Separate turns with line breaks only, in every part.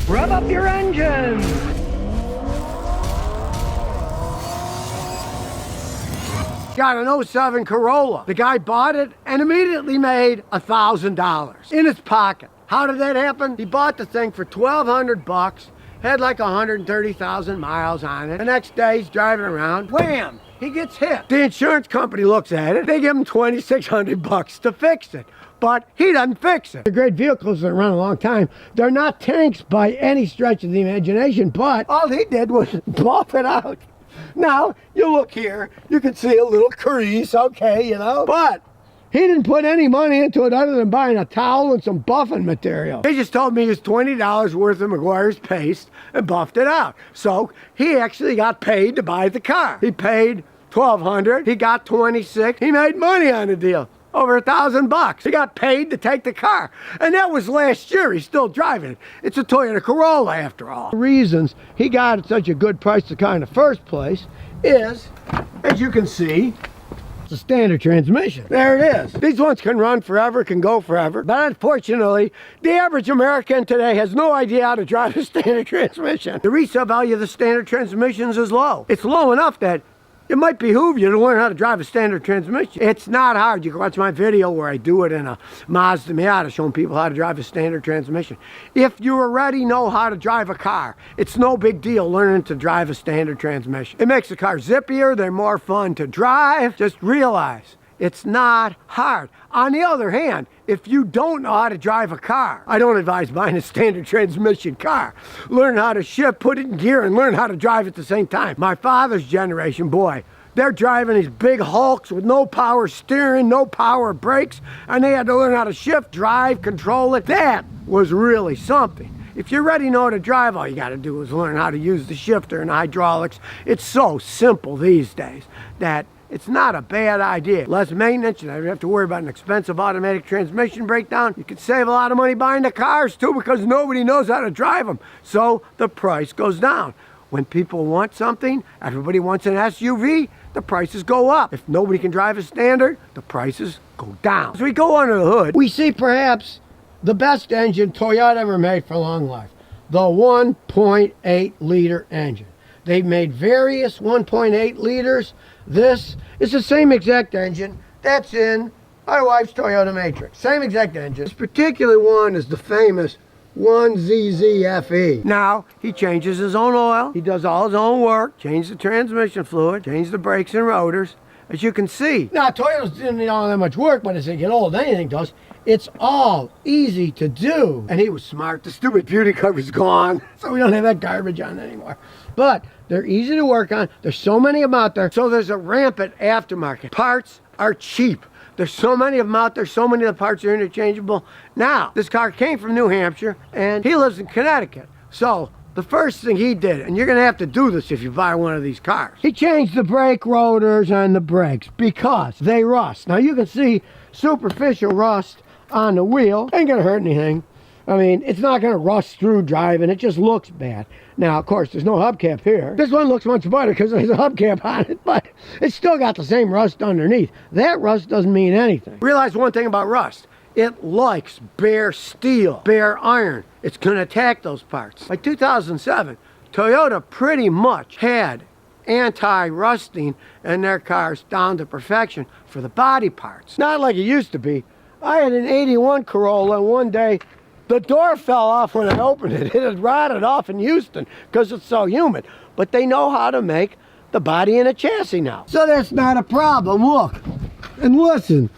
Rev up your engines! Got an '07 Corolla. The guy bought it and immediately made $1,000 in his pocket. How did that happen? He bought the thing for 1,200 bucks, had like 130,000 miles on it. The next day he's driving around, wham, he gets hit. The insurance company looks at it, they give him 2,600 bucks to fix it. But he doesn't fix it. They're great vehicles that run a long time. They're not tanks by any stretch of the imagination, but all he did was buff it out. Now, you look here, you can see a little crease, okay, you know, but he didn't put any money into it other than buying a towel and some buffing material. He just told me it's $20 worth of McGuire's paste and buffed it out. So he actually got paid to buy the car. He paid $1,200, he got $26, he made money on the deal. Over $1,000. He got paid to take the car. And that was last year. He's still driving it. It's a Toyota Corolla after all. The reasons he got at such a good price to car in the first place is, as you can see, it's a standard transmission. There it is. These ones can run forever, can go forever. But unfortunately, the average American today has no idea how to drive a standard transmission. The resale value of the standard transmissions is low. It's low enough that it might behoove you to learn how to drive a standard transmission. It's not hard. You can watch my video where I do it in a Mazda Miata showing people how to drive a standard transmission. If you already know how to drive a car, it's no big deal learning to drive a standard transmission. It makes the car zippier, they're more fun to drive. Just realize it's not hard. On the other hand, if you don't know how to drive a car, I don't advise buying a standard transmission car. Learn how to shift, put it in gear, and learn how to drive at the same time. My father's generation, boy, they're driving these big hulks with no power steering, no power brakes, and they had to learn how to shift, drive, control it. That was really something. If you already know how to drive, all you got to do is learn how to use the shifter and hydraulics. It's so simple these days that it's not a bad idea. Less maintenance, you don't have to worry about an expensive automatic transmission breakdown. You can save a lot of money buying the cars too because nobody knows how to drive them. So the price goes down. When people want something, everybody wants an SUV, the prices go up. If nobody can drive a standard, the prices go down. As we go under the hood, we see perhaps the best engine Toyota ever made for long life. The 1.8 liter engine. They've made various 1.8 liters. This is the same exact engine that's in my wife's Toyota Matrix. Same exact engine. This particular one is the famous 1ZZFE. Now, he changes his own oil. He does all his own work. Change the transmission fluid. Change the brakes and rotors. As you can see. Now, Toyotas didn't need all that much work, but as they get old, anything does. It's all easy to do. And he was smart. The stupid beauty cover's gone, so we don't have that garbage on anymore. But they're easy to work on. There's so many of them out there. So there's a rampant aftermarket. Parts are cheap. There's so many of them out there. So many of the parts are interchangeable. Now, this car came from New Hampshire, and he lives in Connecticut. So the first thing he did, and you're going to have to do this if you buy one of these cars, he changed the brake rotors and the brakes because they rust. Now, you can see superficial rust on the wheel. Ain't going to hurt anything. I mean, it's not going to rust through driving. It just looks bad. Now, of course, there's no hubcap here. This one looks much better because there's a hubcap on it, but it's still got the same rust underneath. That rust doesn't mean anything. Realize one thing about rust. It likes bare steel, bare iron. It's going to attack those parts. By 2007, Toyota pretty much had anti-rusting in their cars down to perfection for the body parts. Not like it used to be. I had an '81 Corolla, and one day the door fell off when I opened it. It had rotted off in Houston because it's so humid. But they know how to make the body and a chassis now. So that's not a problem. Look and listen.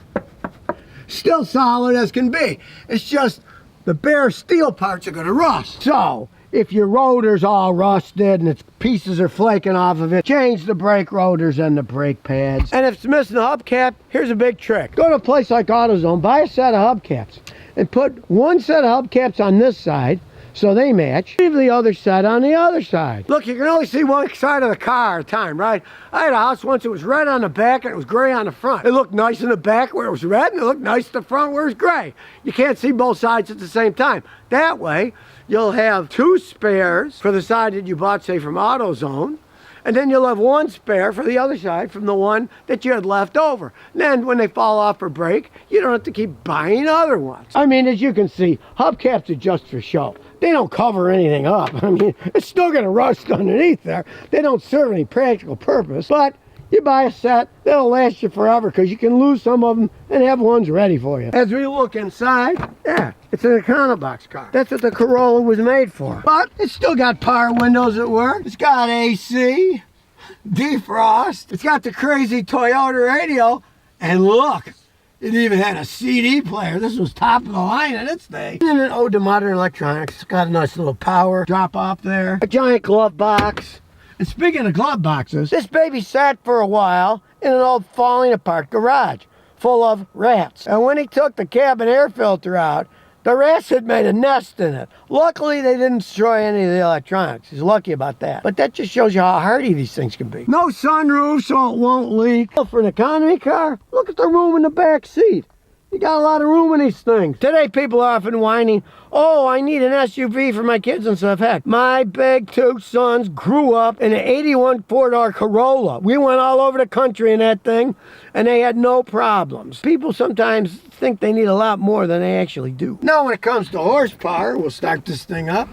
Still solid as can be. It's just the bare steel parts are going to rust. So if your rotor's all rusted and its pieces are flaking off of it, change the brake rotors and the brake pads. And if it's missing a hubcap, here's a big trick. Go to a place like AutoZone, buy a set of hubcaps, and put one set of hubcaps on this side so they match. Leave the other set on the other side. Look, you can only see one side of the car at a time, right? I had a house once, it was red on the back and it was gray on the front. It looked nice in the back where it was red, and it looked nice in the front where it was gray. You can't see both sides at the same time. That way, you'll have two spares for the side that you bought, say, from AutoZone, and then you'll have one spare for the other side from the one that you had left over. And then when they fall off or break, you don't have to keep buying other ones. I mean, as you can see, hubcaps are just for show. they don't cover anything up. I mean, it's still going to rust underneath there. They don't serve any practical purpose, but you buy a set, they'll last you forever because you can lose some of them and have ones ready for you. As we look inside, yeah, it's an Econobox car. That's what the Corolla was made for. But it's still got power windows that work. It's got AC, defrost. It's got the crazy Toyota radio. And look, it even had a CD player. This was top of the line in its day. And an ode to modern electronics. It's got a nice little power drop off there. A giant glove box. And speaking of glove boxes, this baby sat for a while in an old falling apart garage full of rats. And when he took the cabin air filter out, the rats had made a nest in it. Luckily, they didn't destroy any of the electronics. He's lucky about that. But that just shows you how hardy these things can be. No sunroof, so it won't leak. For an economy car, look at the room in the back seat. You got a lot of room in these things. Today, people are often whining, oh, I need an SUV for my kids and stuff. Heck, my big two sons grew up in an 81 four-door Corolla. We went all over the country in that thing, and they had no problems. People sometimes think they need a lot more than they actually do. Now, when it comes to horsepower, we'll start this thing up.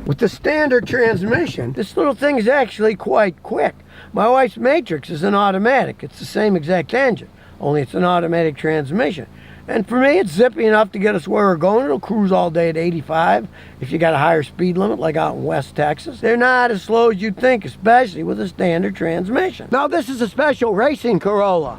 With the standard transmission, this little thing is actually quite quick. My wife's Matrix is an automatic. It's the same exact engine, only it's an automatic transmission. And for me, it's zippy enough to get us where we're going. It'll cruise all day at 85 if you got a higher speed limit like out in West Texas. They're not as slow as you'd think, especially with a standard transmission. Now, this is a special racing Corolla.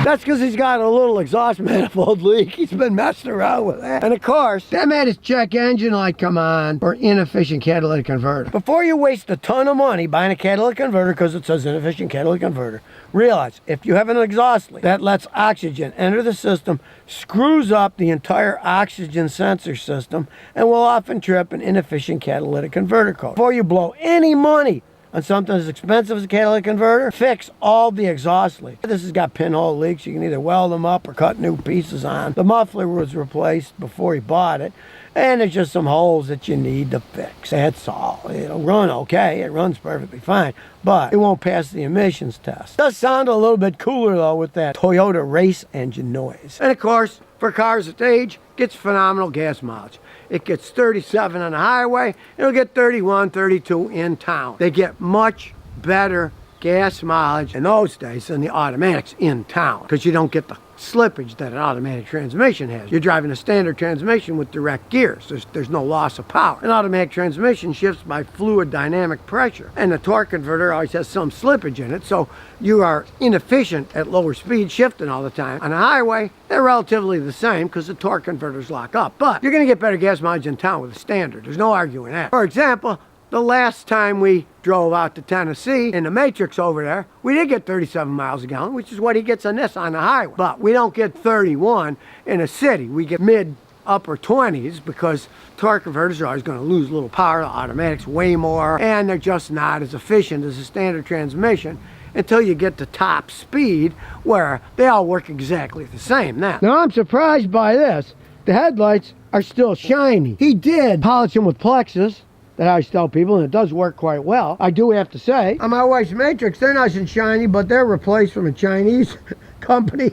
That's because he's got a little exhaust manifold leak. He's been messing around with that. And of course, that made his check engine light come on for inefficient catalytic converter. Before you waste a ton of money buying a catalytic converter because it says inefficient catalytic converter, realize if you have an exhaust leak that lets oxygen enter the system, screws up the entire oxygen sensor system, and will often trip an inefficient catalytic converter code. Before you blow any money on something as expensive as a catalytic converter, fix all the exhaust leaks. This has got pinhole leaks. You can either weld them up or cut new pieces on. The muffler was replaced before he bought it, and there's just some holes that you need to fix. That's all. It'll run okay. It runs perfectly fine, but it won't pass the emissions test. It does sound a little bit cooler, though, with that Toyota race engine noise. And, of course, for cars its age, gets phenomenal gas mileage. It gets 37 on the highway. It'll get 31, 32 in town. They get much better gas mileage in those days than the automatics in town because you don't get the slippage that an automatic transmission has. You're driving a standard transmission with direct gears. There's no loss of power. An automatic transmission shifts by fluid dynamic pressure, and the torque converter always has some slippage in it, so you are inefficient at lower speed shifting all the time. On a highway, they're relatively the same because the torque converters lock up, but you're going to get better gas mileage in town with a standard. There's no arguing that. For example, the last time we drove out to Tennessee in the Matrix over there, we did get 37 miles a gallon, which is what he gets on this on the highway. But we don't get 31 in a city. We get mid-upper 20s because torque converters are always going to lose a little power. The automatics way more, and they're just not as efficient as a standard transmission until you get to top speed where they all work exactly the same. Now I'm surprised by this. The headlights are still shiny. He did polish them with Plexus. That I always tell people, and it does work quite well. I do have to say, on my wife's Matrix, they're nice and shiny, but they're replaced from a Chinese company,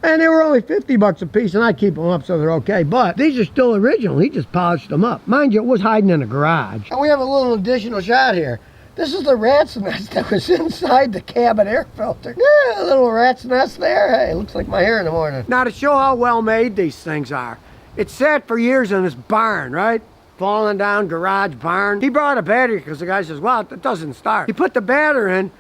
and they were only 50 bucks a piece, and I keep them up so they're okay, but these are still original. He just polished them up. Mind you, it was hiding in a garage. And we have a little additional shot here. This is the rat's nest that was inside the cabin air filter. Yeah, a little rat's nest there. Hey, looks like my hair in the morning. Now, to show how well made these things are, it sat for years in this barn, right? Falling down garage barn. He brought a battery because the guy says, well, it doesn't start. He put the battery in,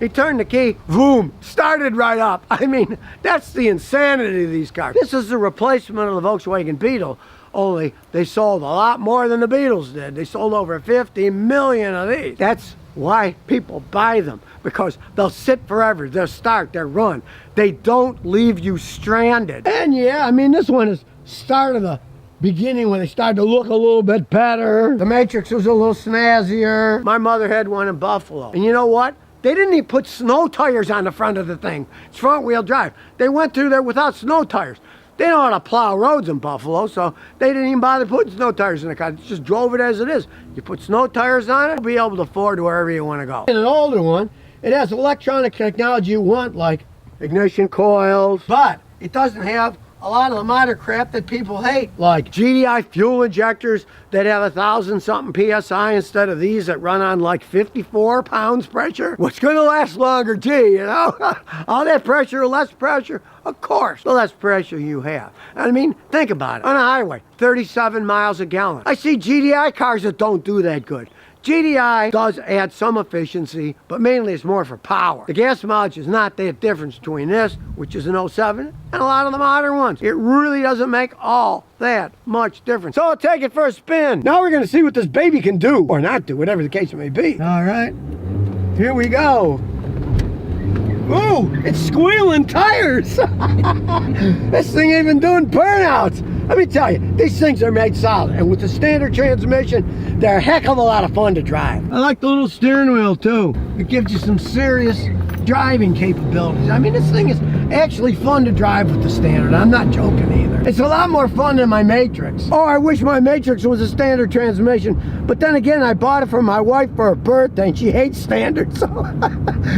he turned the key, boom, started right up. I mean, that's the insanity of these cars. This is the replacement of the Volkswagen Beetle, only they sold a lot more than the Beetles did. They sold over 50 million of these. That's why people buy them, because they'll sit forever, they'll start, they'll run. They don't leave you stranded. And yeah, I mean, this one is start of the beginning when they started to look a little bit better. The Matrix was a little snazzier. My mother had one in Buffalo. And you know what? They didn't even put snow tires on the front of the thing. It's front wheel drive. They went through there without snow tires. They know how to plow roads in Buffalo, so they didn't even bother putting snow tires in the car. They just drove it as it is. You put snow tires on it, you'll be able to afford wherever you want to go. In an older one, it has electronic technology you want, like ignition coils, but it doesn't have a lot of the modern crap that people hate, like GDI fuel injectors that have 1,000-something PSI instead of these that run on like 54 pounds pressure. What's gonna last longer, gee, you know? All that pressure, less pressure. Of course, the less pressure you have. I mean, think about it. On a highway, 37 miles a gallon. I see GDI cars that don't do that good. GDI does add some efficiency, but mainly it's more for power. The gas mileage is not that difference between this, which is an 07, and a lot of the modern ones. It really doesn't make all that much difference. So I'll take it for a spin. Now we're gonna see what this baby can do, or not do, whatever the case may be. All right, here we go. Ooh, it's squealing tires. This thing ain't even doing burnouts. Let me tell you, these things are made solid, and with the standard transmission, they're a heck of a lot of fun to drive. I like the little steering wheel too. It gives you some serious driving capabilities. I mean, this thing is actually fun to drive with the standard. I'm not joking either. It's a lot more fun than my Matrix. Oh, I wish my Matrix was a standard transmission, but then again, I bought it for my wife for her birthday, and she hates standard, so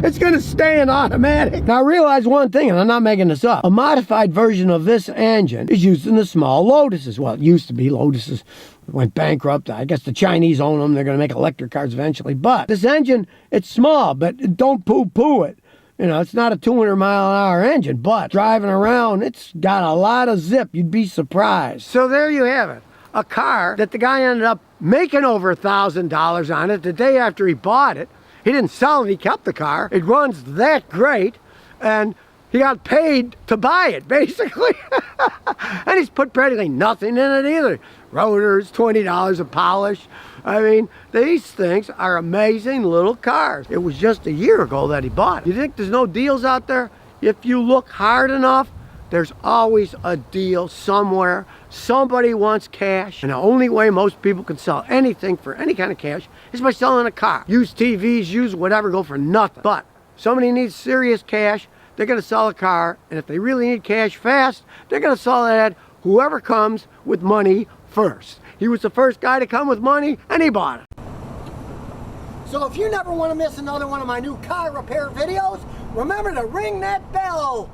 it's gonna stay in automatic. Now, I realize one thing, and I'm not making this up. A modified version of this engine is used in the small Lotuses. Well, it used to be. Lotuses went bankrupt. I guess the Chinese own them. They're going to make electric cars eventually. But this engine, it's small, but don't poo-poo it. You know, it's not a 200-mile-an-hour engine, but driving around, it's got a lot of zip. You'd be surprised. So there you have it. A car that the guy ended up making over $1,000 on it the day after he bought it. He didn't sell it. He kept the car. It runs that great, and he got paid to buy it, basically. And he's put practically nothing in it either. Rotors, $20 a polish. I mean, these things are amazing little cars. It was just a year ago that he bought it. You think there's no deals out there? If you look hard enough, there's always a deal somewhere. Somebody wants cash, and the only way most people can sell anything for any kind of cash is by selling a car. Used TVs, used whatever, go for nothing. But somebody needs serious cash, they're gonna sell a car, and if they really need cash fast, they're gonna sell it at whoever comes with money first. He was the first guy to come with money, and he bought it. So if you never want to miss another one of my new car repair videos, remember to ring that bell.